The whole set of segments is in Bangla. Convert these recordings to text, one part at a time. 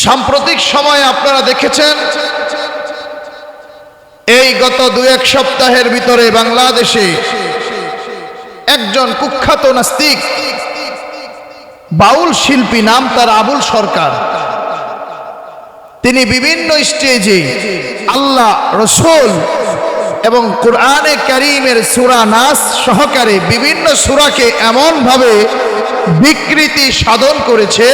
সাম্প্রতিক সময়ে আপনারা দেখেছেন এই গত 2-1 সপ্তাহের ভিতরে বাংলাদেশে একজন কুখ্যাত নাস্তিক বাউল শিল্পী, নাম তার আবুল সরকার, তিনি বিভিন্ন স্টেজে আল্লাহ, রসুল এবং কোরআনে কারীমের সূরা নাস সহকারে বিভিন্ন সূরাকে এমনভাবে বিকৃতি সাধন করেছে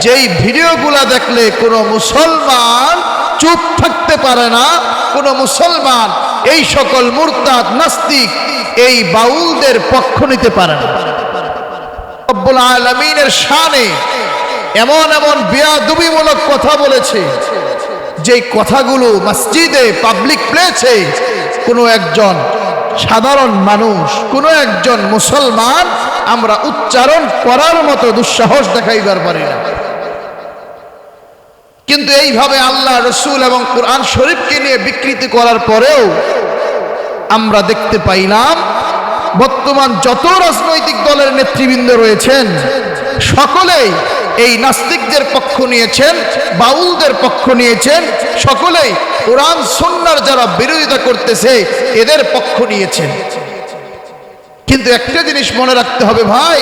যেই ভিডিওগুলা দেখলে কোনো মুসলমান চুপ থাকতে পারে না। কোনো মুসলমান এই সকল মুরতাদ নাস্তিক এই বাউলদের পক্ষ নিতে পারে না। রব্বুল আলামিনের শানে এমন এমন বেয়াদবিমূলক কথা বলেছে যে কথাগুলো মসজিদে, পাবলিক প্লেসে কোনো একজন সাধারণ মানুষ, কোনো একজন মুসলমান আমরা উচ্চারণ করার মতো দুঃসাহস দেখাইবার পারি না। কিন্তু এইভাবে আল্লাহ, রসুল এবং কোরআন শরীফকে নিয়ে বিকৃতি করার পরেও আমরা দেখতে পাইলাম বর্তমান যত রাজনৈতিক দলের নেতৃবৃন্দ রয়েছেন সকলেই এই নাস্তিকদের পক্ষ নিয়েছেন, বাউলদের পক্ষ নিয়েছেন, সকলেই কোরআন সুন্নাহর যারা বিরোধিতা করতেছে এদের পক্ষ নিয়েছেন। কিন্তু একটা জিনিস মনে রাখতে হবে ভাই,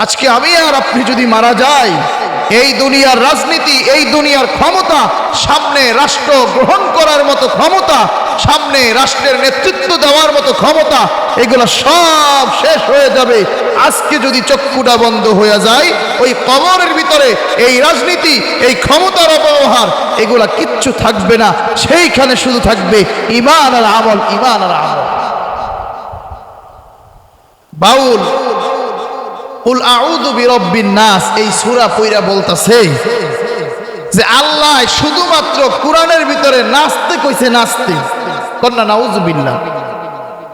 আজকে আমি আর আপনি যদি মারা যাই, এই দুনিয়ার রাজনীতি, এই দুনিয়ার ক্ষমতা, সামনে রাষ্ট্র গ্রহণ করার মতো ক্ষমতা, সামনে রাষ্ট্রের নেতৃত্ব দেওয়ার মতো ক্ষমতা, এগুলো সব শেষ হয়ে যাবে। আজকে যদি চক্ষুটা বন্ধ হয়ে যায়, ওই কবরের ভিতরে এই রাজনীতি, এই ক্ষমতার অপব্যবহার, এগুলা কিচ্ছু থাকবে না। সেইখানে শুধু থাকবে ঈমান আর আমল, ঈমান আর আমল। বাউল কুল আউযু বিরাব্বিন নাস এই সূরা পড়া বলতাছে যে আল্লাহ শুধুমাত্র কোরআনের ভিতরে নাচতে কইছে, নাচতে কন্না নাউযুবিল্লাহ,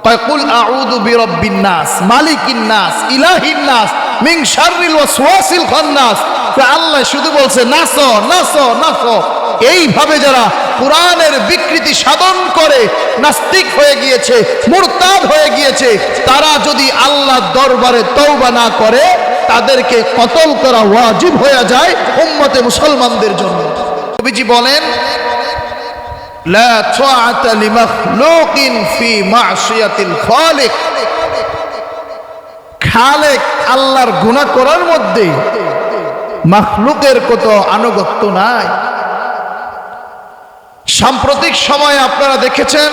কয় কুল আউযু বিরাব্বিন নাস মালিকিন নাস ইলাহিন নাস মিন শাররিল ওয়াসওয়াসিল খান্নাস। আল্লাহ শুধু বলছে নাচো নাচো নাচো। এইভাবে যারা কোরআনের বিকৃতি সাধন করে নাস্তিক হয়ে গিয়েছে, মুরতাদ হয়ে গিয়েছে, তারা যদি আল্লাহর দরবারে তওবা না করে তাদেরকে কতল করা ওয়াজিব হয়ে যায় উম্মতে মুসলমানদের জন্য। নবীজি বলেন লা তাআতা লিমাখলুকিন ফি মাসিয়াতিল খালিক। খালেক আল্লাহর গুনাহ করার মধ্যে মাখলুকের কত আনুগত্য নাই। সাম্প্রতিক সময়ে আপনারা দেখেছেন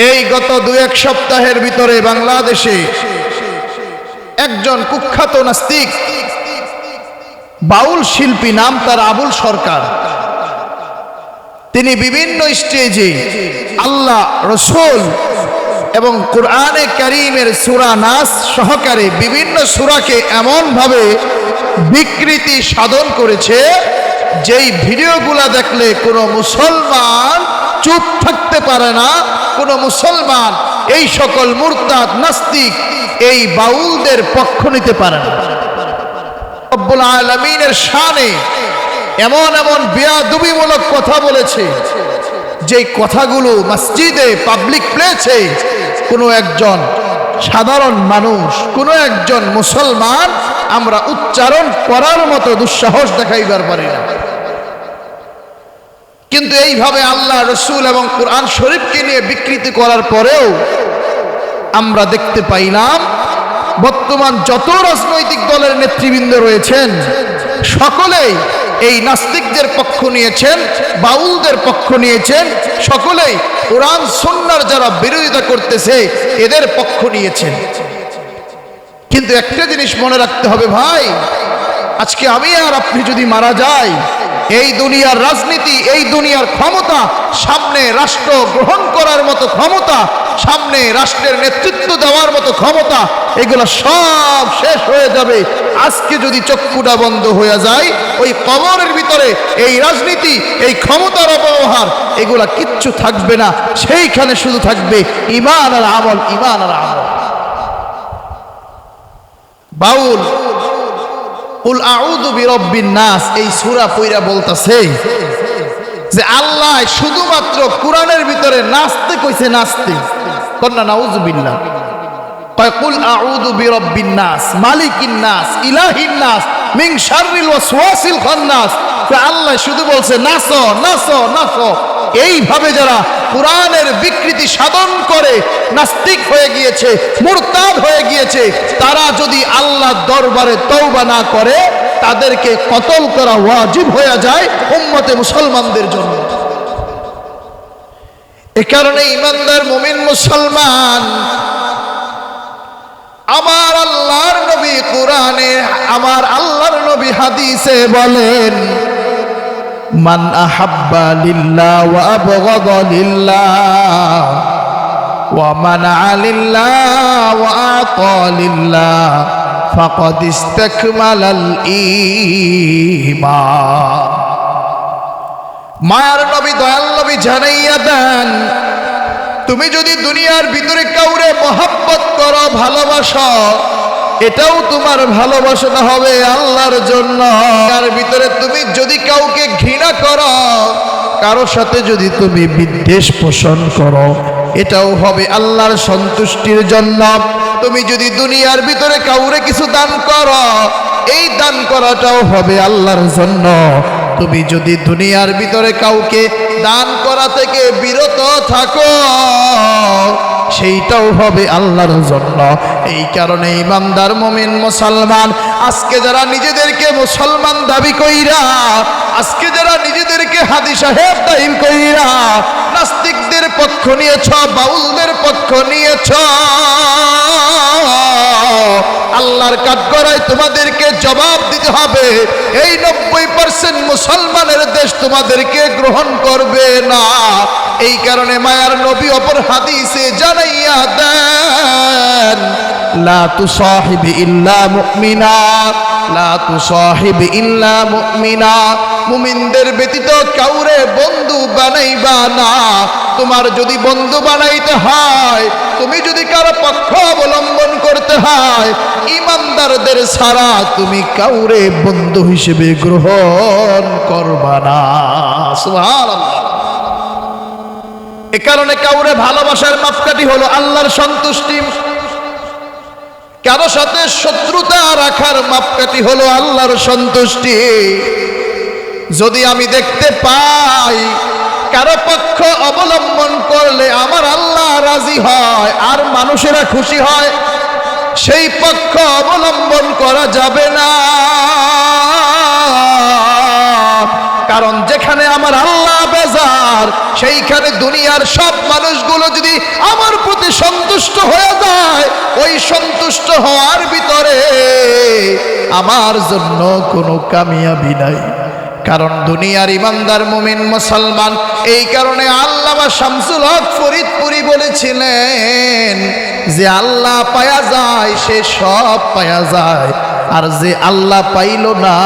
এই গত 2-1 সপ্তাহের ভিতরে বাংলাদেশে একজন কুখ্যাত নাস্তিক বাউল শিল্পী, নাম তার আবুল সরকার, তিনি বিভিন্ন স্টেজে আল্লাহ, রসুল এবং কোরআনে কারীমের সূরা নাস সহকারে বিভিন্ন সূরাকে এমনভাবে বিকৃতি সাধন করেছে যেই ভিডিওগুলা দেখলে কোনো মুসলমান চুপ থাকতে পারে না। কোনো মুসলমান এই সকল মুরতাদ নাস্তিক এই বাউলদের পক্ষ নিতে পারে না। রব্বুল আলামিনের শানে এমন এমন বেয়াদবিমূলক কথা বলেছে যেই কথাগুলো মসজিদে, পাবলিক প্লেসে কোনো একজন সাধারণ মানুষ, কোনো একজন মুসলমান আমরা উচ্চারণ করার মতো দুঃসাহস দেখাইবার পারি না। কিন্তু এইভাবে আল্লাহ, রসুল এবং কোরআন শরীফকে নিয়ে বিকৃতি করার পরেও আমরা দেখতে পাইলাম বর্তমান যত রাজনৈতিক দলের নেতৃবৃন্দ রয়েছেন সকলেই এই নাস্তিকদের পক্ষ নিয়েছেন, বাউলদের পক্ষ নিয়েছেন, সকলেই কোরআন সুন্নাহর যারা বিরোধিতা করতেছে এদের পক্ষ নিয়েছেন। কিন্তু একটা জিনিস মনে রাখতে হবে ভাই, আজকে আমি আর আপনি যদি মারা যাই, এই দুনিয়ার রাজনীতি, এই দুনিয়ার ক্ষমতা, সামনে রাষ্ট্র গ্রহণ করার মতো ক্ষমতা, সামনে রাষ্ট্রের নেতৃত্ব দেওয়ার মতো ক্ষমতা, এগুলো সব শেষ হয়ে যাবে। আজকে যদি চক্ষুটা বন্ধ হয়ে যায়, ওই কবরের ভিতরে এই রাজনীতি, এই ক্ষমতার অপব্যবহার, এগুলা কিচ্ছু থাকবে না। সেইখানে শুধু থাকবে ঈমান আর আমল, ঈমান আর আমল। বাউল কুল আউযু বিরাব্বিন নাস এই সূরা পড়া বলতাছে যে আল্লাহ শুধুমাত্র কোরআনের ভিতরে নাচতে কইছে, নাচতে কন্না নাউযুবিল্লাহ, কয় কুল আউযু বিরাব্বিন নাস মালিকিন নাস ইলাহিন নাস মিন শাররিল ওয়াসওয়াসিল খান্নাস। আল্লাহ শুধু বলছে নাচো নাচো নাচো। এইভাবে যারা কোরআনের বিকৃতি সাধন করে নাস্তিক হয়ে গিয়েছে, মুরতাদ হয়ে গিয়েছে, তারা যদি আল্লাহর দরবারে তওবা না করে তাদেরকে কতল করা ওয়াজিব হয়ে যায় উম্মতে মুসলমানদের জন্য। এ কারণে ইমানদার মুমিন মুসলমান, আমার আল্লাহর নবী কোরআনে, আমার আল্লাহর নবী হাদিসে বলেন, মান আহাব্বা লিল্লাহ ওয়া আবগাদা লিল্লাহ ওয়া মানআ লিল্লাহ ওয়া আতা লিল্লাহ ফাকাদ ইসতাকমালাল ঈমান। মায়ার নবী, দয়াল নবী জানাইয়া দেন, তুমি যদি দুনিয়ার ভিতরে কাউরে মহব্বত করো, ভালোবাসো, এটাও তোমার ভালোবাসাটা হবে আল্লাহর জন্য। তার ভিতরে তুমি যদি কাউকে ঘৃণা করো, কারো সাথে যদি তুমি বিদ্বেষ পোষণ করো, এটাও হবে আল্লাহর সন্তুষ্টির জন্য। তুমি যদি দুনিয়ার ভিতরে কাউরে কিছু দান করো, এই দান করাটাও হবে আল্লাহর জন্য। তুমি যদি দুনিয়ার ভিতরে কাউকে দান করা থেকে বিরত থাকো, সেইটাও হবে আল্লাহর জন্য। এই কারণে ইমানদার মুমিন মুসলমান, আজকে যারা নিজেদেরকে মুসলমান দাবি কইরা, আজকে যারা নিজেদেরকে হাদি সাহেব দাবি কইরা নাস্তিকদের পক্ষ নিয়েছ, বাউলদের পক্ষ নিয়েছ, আল্লাহর কাঠগড়ায় তোমাদেরকে জবাব দিতে হবে। এই 90% মুসলমানের দেশ তোমাদেরকে গ্রহণ করবে না। এই কারণে মায়ার নবী অপর হাদিসে জানাইয়া দেন, লা তুসাহিবি ইল্লা মুমিনা, লা তুসাহিবি ইল্লা মুমিনা। মুমিনদের ব্যতীত কাউরে বন্ধু বানাইবা না। তোমার যদি বন্ধু বানাইতে হয়, তুমি যদি কারো পক্ষ অবলম্বন করতে হয়, ইমানদারদের ছাড়া তুমি কাউরে বন্ধু হিসেবে গ্রহণ করবা না। সুবহানাল্লাহ। এ কারণে কাউরে ভালোবাসার মাপকাঠি হলো আল্লাহর সন্তুষ্টি, কারো সাথে শত্রুতা রাখার মাপকাঠি হলো আল্লাহর সন্তুষ্টি। যদি আমি দেখতে পাই কারো পক্ষ অবলম্বন করলে আমার আল্লাহ রাজি হয় আর মানুষেরা খুশি হয়, সেই পক্ষ অবলম্বন করা যাবে না। কারণ যেখানে আমার আল্লাহ বেজার, সেইখানে দুনিয়ার সব মানুষগুলো যদি আমার প্রতি সন্তুষ্ট হয়ে যায়, ওই সন্তুষ্ট হওয়ার ভিতরে আমার জন্য কোনো কামিয়াবি নাই। কারণ দুনিয়ার ইমানদার মুমিন মুসলমান, এই কারণে আল্লামা শামসুল হক ফরিদপুরি বলেছিলেন যে আল্লাহ পায়া যায় সে সব পায়া যায়, আর যে আল্লাহ পাইল না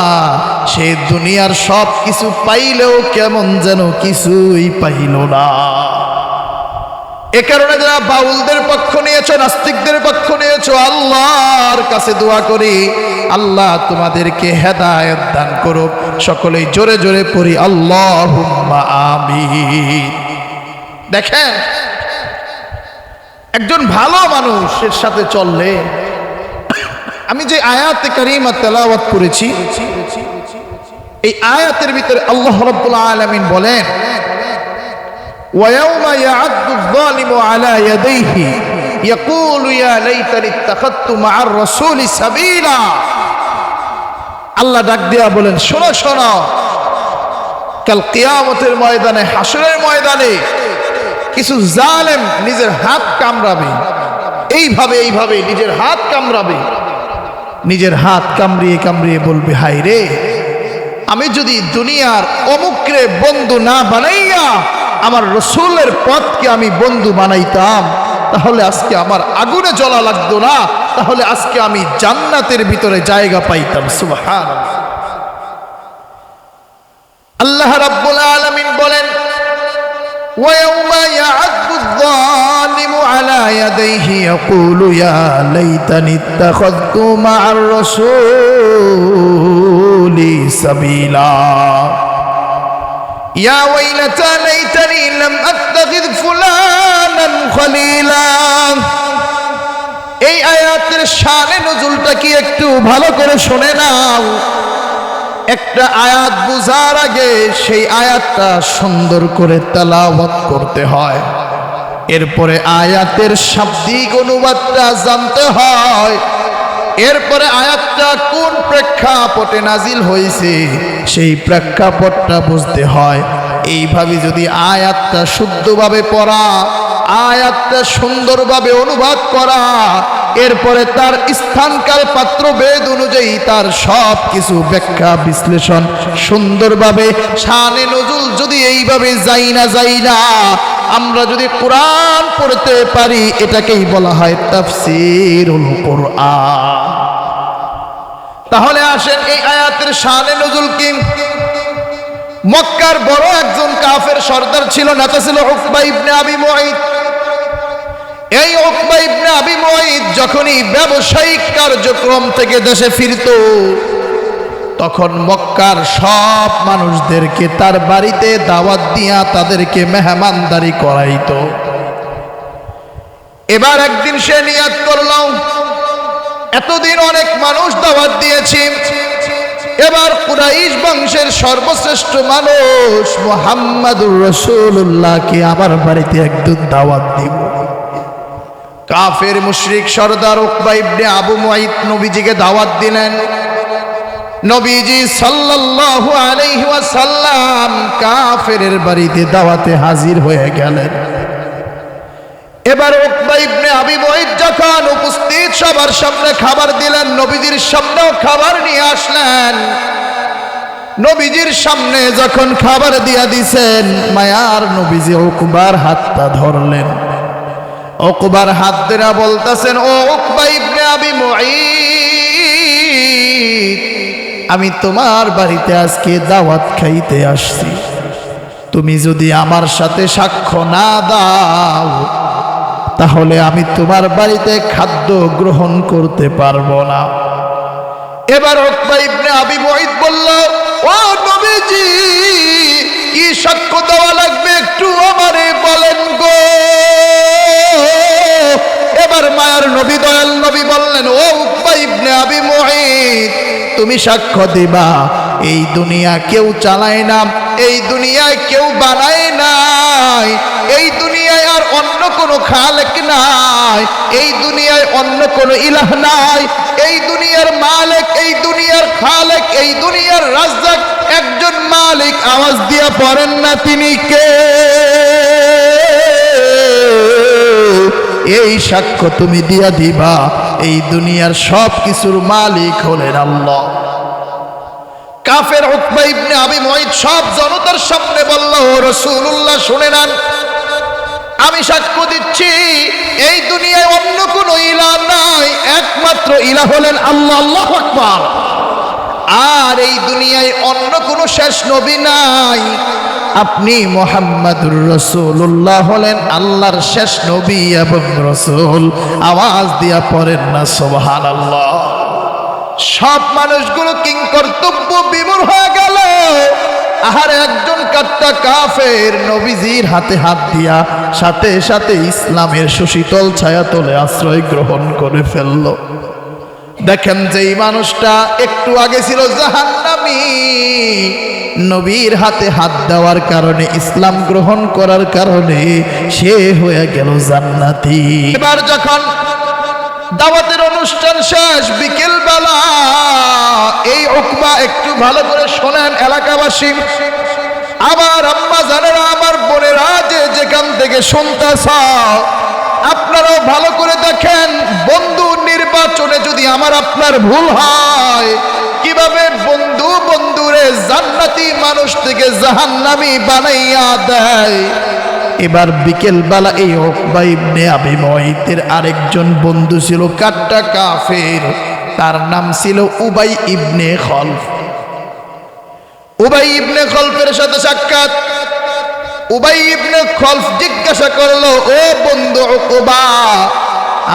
সে দুনিয়ার সব কিছু পাইলেও কেমন যেন কিছুই পাইল না। এ কারণে যারা বাউলদের পক্ষ নিয়েছো, নাস্তিকদের পক্ষ নিয়েছো, আল্লাহর কাছে দোয়া করি আল্লাহ তোমাদেরকে হেদায়েত দান করুক। সকলেই জোরে জোরে পড়ি আল্লাহুম্মা আমিন। দেখেন, একজন ভালো মানুষের সাথে চললে, আমি যে আয়াতে কারিমা তেলাওয়াত করেছি, এই আয়াতের ভিতরে আল্লাহ রাব্বুল আলামিন বলেন, وَيَوْمَ يَعَضُّ الظَّالِمُ عَلَى يَدَيْهِ يَقُولُ يَا لَيْتَنِي اتَّخَذْتُ مَعَ الرَّسُولِ سَبِيلًا। আল্লাহ ডাক দিয়া বলেন, শোনো শোনো, কাল কিয়ামতের ময়দানে, হাসরের ময়দানে কিছু জালেম নিজের হাত কামড়াবে, এইভাবে এইভাবে নিজের হাত কামড়াবে, নিজের হাত কামড়িয়ে কামড়িয়ে বলবে, হায় রে, আমি যদি দুনিয়ার অমুকরে বন্ধু না বানাইয়া আমার রসুলের পথকে আমি বন্ধু বানাইতাম, তাহলে আজকে আমার আগুনে জ্বলা লাগতো না, তাহলে আজকে আমি জান্নাতের ভিতরে জায়গা পাইতাম। সুবহানাল্লাহ। আল্লাহ রাব্বুল আলামিন বলেন, وَيَوْمَ يَعَضُّ الظَّالِمُ عَلَى يَدَيْهِ يَقُولُ يَا لَيْتَنِي اتَّخَذْتُ مَعَ الرَّسُولِ سَبِيلًا يَا وَيْلَتَى لَيْتَنِي لَمْ أَتَّخِذْ فُلَانًا خَلِيلًا এই আয়াতের শানে নজুলটা কি একটু ভালো করে শুনে নাও। একটা আয়াত বুঝার আগে সেই আয়াতটা সুন্দর করে তেলাওয়াত করতে হয়, এরপরে আয়াতের শাব্দিক অনুবাদটা জানতে হয়, এরপরে আয়াতটা কোন প্রেক্ষাপটে নাজিল হয়েছে সেই প্রেক্ষাপটটা বুঝতে হয়। এইভাবে যদি আয়াতটা শুদ্ধভাবে পড়া, আয়াতটা সুন্দরভাবে অনুবাদ করা, এরপরে তার স্থানকাল পাত্র ভেদ অনুযায়ী তার সব কিছু ব্যাখ্যা বিশ্লেষণ সুন্দরভাবে শানে নজুল যদি এইভাবে যাই না আমরা যদি কোরআন পড়তে পারি, এটাকেই বলা হয় তাফসীরুল কোরআন। তাহলে আসেন এই আয়াতের শানে নজুল কি। মক্কার বড় একজন কাফের সর্দার ছিল, নেতা ছিল উকবা ইবনে আবি মুঈত। এই উকবা ইবনে আবি মুঈত যখনই ব্যবসায়িক কার্যক্রম থেকে দেশে ফিরত, তখন মক্কার সব মানুষদেরকে তার বাড়িতে দাওয়াত দিয়া তাদেরকে মেহমানদারি করাইতো। এবার একদিন সে নিয়াত করল, এতদিন অনেক মানুষ দাওয়াত দিয়েছি, এবার কুরাইশ বংশের সর্বশ্রেষ্ঠ মানুষ মুহাম্মাদুর রাসূলুল্লাহকে আমার বাড়িতে একদিন দাওয়াত দিব। কাফের মুশরিক সর্দার উকবা ইবনে আবু মুঈত নবীজিকে দাওয়াত দিলেন। নবীজি সাল্লাল্লাহু আলাইহি ওয়াসাল্লাম কাফেরের বাড়িতে দাওয়াতে হাজির হয়ে গেলেন। এবার উকবা ইবনে আবি মুঈত যখন উপস্থিত সবার সামনে খাবার দিলেন, নবীজির সামনেও খাবার নিয়ে আসলেন। নবীজির সামনে যখন খাবার দিয়া দিছেন, মায়ার নবীজি উকবার হাতটা ধরলেন। উকবার হাত ধরে বলতেছেন, ও উকবা ইবনে আবি মুঈত, আমি তোমার বাড়িতে আজকে দাওয়াত খাইতে আসছি। তুমি যদি আমার সাথে সাক্ষ্য না দাও, তাহলে আমি তোমার বাড়িতে খাদ্য গ্রহণ করতে পারবো না। এবার উকবা ইবনে আবি মুঈত বলল, ও নবীজি, কি সাক্ষ্য দেওয়া লাগবে একটু আমারে বলেন গো। এবার মায়ার নবী দয়াল নবী বললেন, ও উকবা ইবনে আবি মুঈত, তুমি সাক্ষ্য দিবা এই দুনিয়া কেউ চালায় না, এই দুনিয়ায় কেউ বানায় নাই, এই দুনিয়ায় আর অন্য কোনো খালেক নাই, এই দুনিয়ায় অন্য কোনো ইলাহ নাই, এই দুনিয়ার মালিক, এই দুনিয়ার খালেক, এই দুনিয়ার রাজ্জাক একজন মালিক। আওয়াজ দিয়া পড়েন না, তিনি কে? এই সাক্ষ্য তুমি দিয়া দিবা এই দুনিয়ার সব কিছুর মালিক হলেন আল্লাহ। কাফের উকবা ইবনে আবি মুঈত সব জনতার সামনে বলল, রাসূলুল্লাহ শুনে নেন, আমি সাক্ষ্য দিচ্ছি এই দুনিয়ায় অন্য কোনো ইলাহ নাই, একমাত্র ইলাহ হলেন আল্লাহ। আল্লাহু আকবার। আর এই দুনিয়ায় অন্য কোনো শেষ নবী নাই, আপনি মুহাম্মাদুর রাসূলুল্লাহ হলেন আল্লাহর শেষ নবী এবং রাসূল। আওয়াজ দিয়া পড়েন না সুবহানাল্লাহ। সব মানুষগুলো কিংকর্তব্য বিমূঢ় হয়ে গেল। আর একজন কাট্টা কাফের নবীজির হাতে হাত দিয়া সাথে সাথে ইসলামের সুশীতল ছায়াতলে আশ্রয় গ্রহণ করে ফেলল। দেখেন, যেই মানুষটা একটু আগে ছিল জাহান্নামী, নবীর হাতে হাত দেওয়ার কারণে, ইসলাম গ্রহণ করার কারণে সে হয়ে গেল জান্নাতি। এবার যখন দাওয়াতের অনুষ্ঠান শেষ, বিকেল বেলা, এই উকবা একটু ভালো করে শোনেন এলাকাবাসী, আমার আম্মা জানেরা, আমার বোনেরা, যে যেখান থেকে শুনতেছ, আপনারাও ভালো করে দেখেন। বন্ধু নির্বাচনে যদি আমার আপনার ভুল হয়, কিভাবে বন্ধু বন্ধুরে জান্নাতি মানুষ থেকে জাহান্নামী বানাইয়া দেয়। এবার বিকেল বেলা এই উকবা ইবনে আবি মুঈতের আরেকজন বন্ধু ছিল কাট্টা কাফের, তার নাম ছিল উবাই ইবনে খলফ। উবাই ইবনে খলফের সাথে সাক্ষাৎ। উবাই ইবনে খলফ জিজ্ঞাসা করলো, ও বন্ধু উকবা,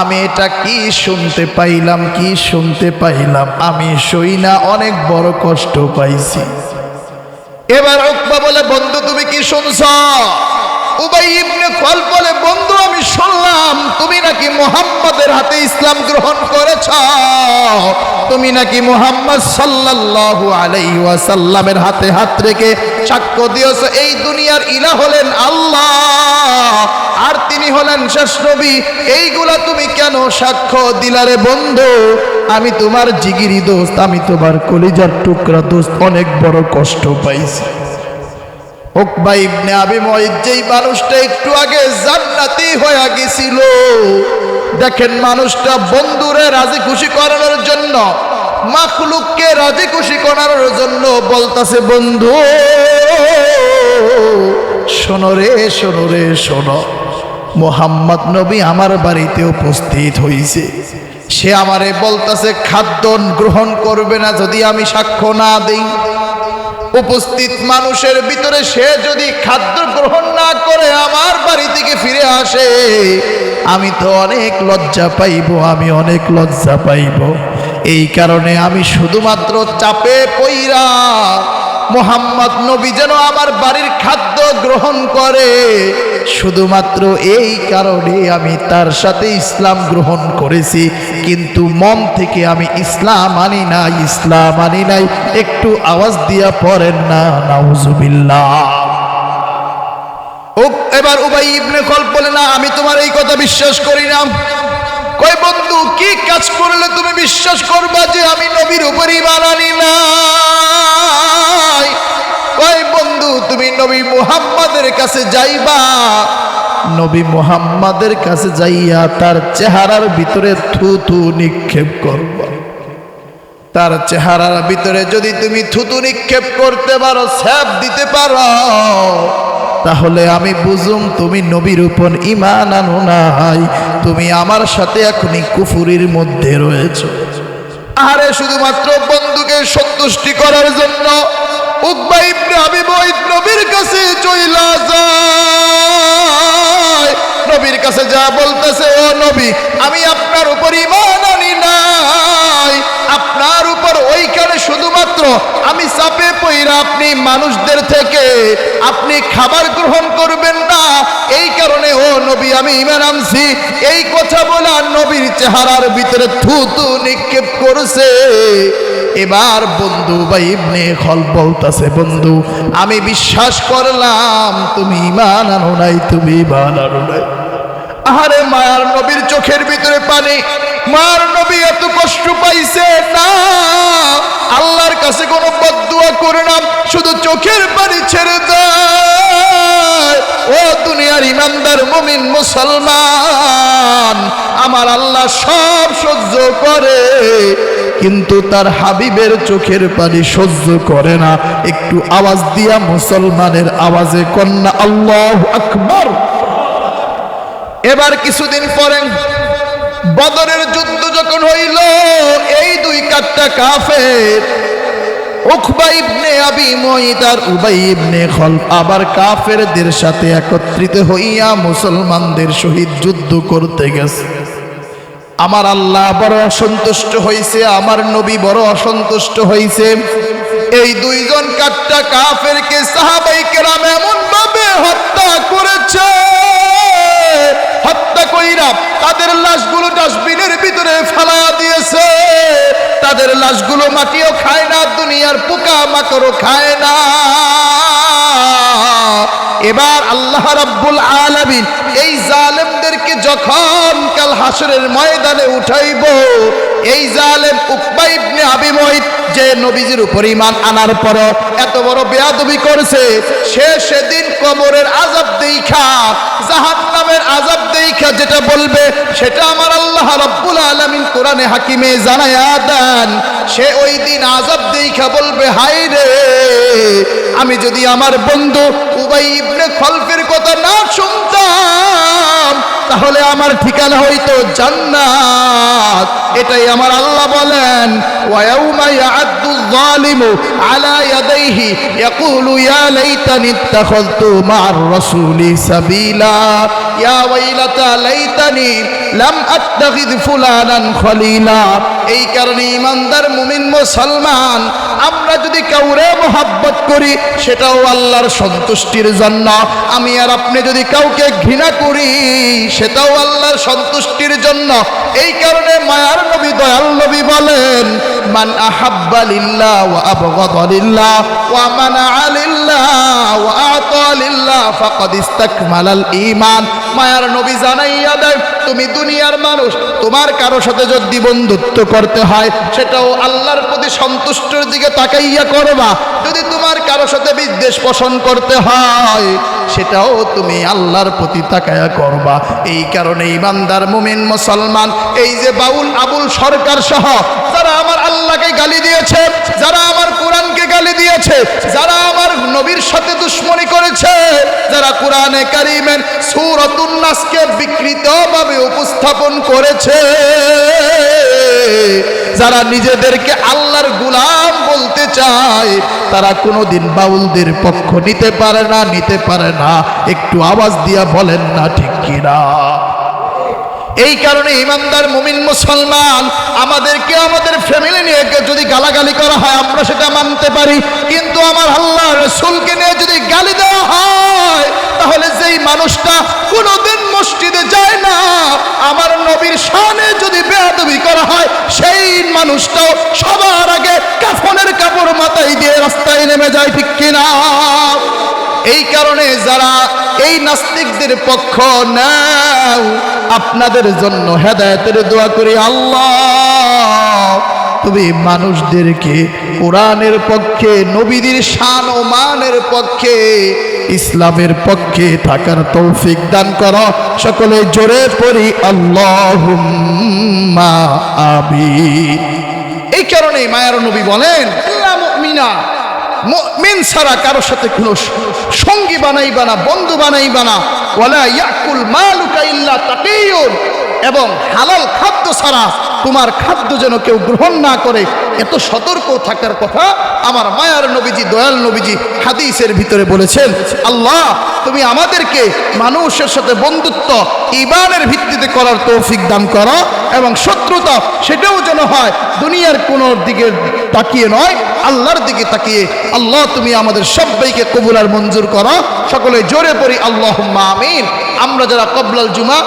আমি এটা কি শুনতে পাইলাম, কি শুনতে পাইলাম, আমি সই না অনেক বড় কষ্ট পাইছি। এবার উকবা বলে, বন্ধু তুমি কি শুনছ? উবাই ইবনে খলফ বলে, বন্ধু আমি শুনলাম তুমি নাকি মুহাম্মাদের হাতে ইসলাম গ্রহণ করেছ, তুমি নাকি মুহাম্মদ সাল্লাল্লাহু আলাইহি ওয়াসাল্লামের হাতে হাত রেখে সাক্ষ্য দিয়েছো এই দুনিয়ার ইলাহ হলেন আল্লাহ আর তিনি হলেন শেষ নবী। এইগুলা তুমি কেন সাক্ষ্য দিলারে বন্ধু? আমি তোমার জিগিরি দোস্ত, আমি তোমার কলিজার টুকরা দোস্ত, অনেক বড় কষ্ট পাইছি। উকবা ইবনে আবি মুআইত যেই মানুষটা একটু আগে জান্নাতি হয়ে গেছিল, দেখেন মানুষটা বন্ধুরে রাজি খুশি করানোর জন্য, মাখলুককে রাজি খুশি করানোর জন্য বলতাছে, বন্ধু শোনো রে শোনো রে শোনো, মুহাম্মদ নবী আমার বাড়িতে উপস্থিত হইছে। সে আমারে বলতাছে খাদ্য গ্রহণ করবে না যদি আমি সাক্ষ্য না দেই। উপস্থিত মানুষের ভিতরে সে যদি খাদ্য গ্রহণ না করে আমার বাড়ি থেকে ফিরে আসে, আমি তো অনেক লজ্জা পাইব, আমি অনেক লজ্জা পাইব। এই কারণে আমি শুধুমাত্র চাপে পইরা মুহাম্মদ নবী যেন আমার বাড়ির খাদ্য গ্রহণ করে, শুধুমাত্র এই কারণে আমি তার সাথে ইসলাম গ্রহণ করেছি, কিন্তু মন থেকে আমি ইসলাম আনি নাই, ইসলাম আনি নাই। একটু আওয়াজ দিয়া পড়েন না নাউজুবিল্লাহ। এবার উবাই ইবনে খলফ বলে, না আমি তোমার এই কথা বিশ্বাস করি না। কই বন্ধু কি কাজ করলে তুমি বিশ্বাস করবা যে আমি নবীর উপর ঈমান আনি নাই? কই বন্ধু তুমি নবী মুহাম্মাদের কাছে যাইবা, নবী মুহাম্মাদের কাছে যাইয়া তার চেহারার ভিতরে থুতু নিক্ষেপ করবা। তার চেহারার ভিতরে যদি তুমি থুতু নিক্ষেপ করতে পারো, ছ্যাপ দিতে পারো, তাহলে আমি বুঝুম তুমি নবীর উপর ঈমান আনো নাই, তুমি আমার সাথে এখনই কুফরির মধ্যে রয়েছো। আরে শুধুমাত্র বন্ধুকে সন্তুষ্টি করার জন্য উকবা ইবনে আবি মুআইত নবীর কাছে চইলা যায়। নবীর কাছে যা বলতেছে, ও নবী আমি আপনার উপর ঈমান আনি নাই, আপনার উপর ওইখানে শুধুমাত্র আমি চাপে পইরা আপনি মানুষদের থেকে আপনি খাবার গ্রহণ করবেন না, এই কারণে ও নবী আমি ঈমান আনছি। এই কথা বলা নবীর চেহারার ভিতরে থুতু নিক্ষেপ করছে। এবার বন্ধু উবাই ইবনে খলফ বলতাছে, বন্ধু আমি বিশ্বাস করলাম তুমি ঈমান আনো নাই, তুমি ঈমান আনো নাই। আরে মায়ার নবীর চোখের ভিতরে পানি, মার নবী এত কষ্ট পাইছে না, আল্লাহর কাছে কোনো বদদুয়া করে না, শুধু চোখের পানি ছেড়ে দেয়। ও দুনিয়ার ইমানদার মুমিন মুসলমান, আমার আল্লাহ সব সহ্য করে, কিন্তু তার হাবিবের চোখের পানি সহ্য করে না। একটু আওয়াজ দিয়া মুসলমানের আওয়াজে কন্যা আল্লাহু আকবার। এবার কিছুদিন পরে বদরের যুদ্ধ যখন হইল, এই দুই কাট্টা কাফের উকবা ইবনে আবি মুআইত আর উবাই ইবনে খলফ আবার কাফেরদের সাথে একত্রিত হইয়া মুসলমানদের সহিত যুদ্ধ করতে গেছে। আমার আল্লাহ বড় অসন্তুষ্ট হইছে, আমার নবী বড় অসন্তুষ্ট হইছে। এই দুইজন কাট্টা কাফেরকে সাহাবায়ে কেরাম এমন ভাবে হত্যা করেছে, হত্যা কইরা তাদের লাশগুলো ডাস্টবিনের ভিতরে ফেলা দিয়েছে। তাদের লাশগুলো মাটিও খায় না, দুনিয়ার পোকা মাকড়ও খায় না। এবার আল্লাহ রাব্বুল আলামিন এই জালেমদেরকে যখন কাল হাসরের ময়দানে উঠাইব, এই জালেম উকবা ইবনে আবি মুআইত যে নবীজির উপর ঈমান আনার পর এত বড় বেয়াদবি করেছে, সে সেদিন কবরের আযাব দেইখা, জাহান্নামের আযাব দেইখা যেটা বলবে সেটা আমার আল্লাহ রাব্বুল আলামিন কোরআনে হাকিমে জানায়া দেন। সে ওই দিন আযাব দেইখা বলবে, হায় রে, আমি যদি আমার বন্ধু উবাই ইবনে খলফের কথা না শুনতাম, তাহলে আমার ঠিকানা হইতো জান্নাত। এটাই আমার আল্লাহ বলেন, ওয়ায়াউমা ইয়া'আদ্দু যালিমু আলা ইয়াদাইহি ইয়াকুলু ইয়া লাইতানি ইত্তাখাযতু মা'আর রাসূলি সাবিলা ইয়া ওয়াইলাতা লাইতানি লাম আত্তাখিয ফুলানান খলিলা। এই কারণে ইমানদার মুমিন মুসলমান, আমরা যদি কাউরে মহব্বত করি সেটাও আল্লাহর সন্তুষ্টির জন্য। আমি আর আপনি যদি কাউকে ঘৃণা করি সেটাও আল্লাহর সন্তুষ্টির জন্য। এই কারণে মায়ার নবী, দয়াল নবী বলেন, মান আহাব্বা লিল্লাহ ওয়া আবগাদা লিল্লাহ ওয়া মানাআ লিল্লাহ ওয়া আতা লিল্লাহ ফাকাদ ইসতাকমালাল ঈমান। মায়ার নবী জানাইয়া দেয়, তুমি দুনিয়ার মানুষ, তোমার কারো সাথে যদি বন্ধুত্ব করতে হয় সেটাও আল্লাহর প্রতি সন্তুষ্টির দিকে তাকাইয়া করবা। যদি তোমার কারো সাথে বিদ্বেষ পোষণ করতে হয় সেটাও তুমি আল্লাহর প্রতি তাকাইয়া করবা। এই কারণে ইমানদার মুমিন মুসলমান, এই যে বাউল আবুল সরকার সহ যারা আমার আল্লাহকে গালি দিয়েছে, যারা আমার কোরআনকে গালি দিয়েছে, যারা আমার নবীর সাথে দুশমনি করেছে, যারা কোরআনে কারীমের সূরাতুন নাসকে বিকৃতভাবে উপস্থাপন করেছে, যারা নিজেদেরকে আল্লাহর গোলাম বলতে চায়, তারা কোনোদিন বাউলদের পক্ষ নিতে পারে না, নিতে পারে না। একটু আওয়াজ দিয়া বলেন না ঠিক কিনা? এই কারণে ইমানদার মুমিন মুসলমান, আমাদেরকে আমাদের ফ্যামিলি নিয়ে যদি গালাগালি করা হয় আমরা সেটা মানতে পারি, কিন্তু আমার আল্লাহ রাসূলকে নিয়ে যদি গালি দেওয়া হয় তাহলে যেই মানুষটা কোনোদিন মসজিদে যায় না, আমার নবীর শানে যদি বেয়াদবি করা হয় সেই মানুষটাও সবার আগে কাফনের কাপড় মাথায় দিয়ে রাস্তায় নেমে যায়, ঠিক কিনা? এই কারণে যারা এই নাস্তিকদের পক্ষ নাও, আপনাদের জন্য হেদায়েতের দোয়া করি, আল্লাহ তুমি মানুষদেরকে কোরআনের পক্ষে, নবীদের শান ও মানের পক্ষে, ইসলামের পক্ষে থাকার তৌফিক দান করো। সকলে জোরে পড়ি আল্লাহুম্মা আমিন। এই কারণে মায়ার নবী বলেন, আল্লাহ মুমিনা, মুমিন ছাড়া কারো সাথে কোনো সঙ্গী বানাইবা না, বন্ধু বানাইবা না। ওয়ালা ইয়াকুল মালুকা ইল্লা তাকিয়ুন, এবং হালাল খাদ্য ছাড়া তোমার খাদ্য যেন কেউ গ্রহণ না করে, এত সতর্ক থাকার কথা আমার মায়ার নবীজি, দয়াল নবীজি হাদিসের ভিতরে বলেছেন। আল্লাহ তুমি আমাদেরকে মানুষের সাথে বন্ধুত্ব ঈমানের ভিত্তিতে করার তৌফিক দান করো, এবং শত্রুতা সেটাও যেন হয় দুনিয়ার কোনো দিকে তাকিয়ে নয়, আল্লাহর দিকে তাকিয়ে। আল্লাহ তুমি আমাদের সবাইকে কবুল আর মঞ্জুর করো। সকলে জোরে পড়ি আল্লাহুম্মা আমিন। আমরা যারা ক্বাবলাল জুমা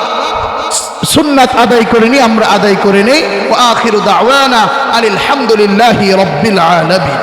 সুন্নাত আদায় করিনি আমরা আদায় করে নেই। ওয়া আখিরু দাওয়ানা আনিল হামদুলিল্লাহি রাব্বিল আলামিন।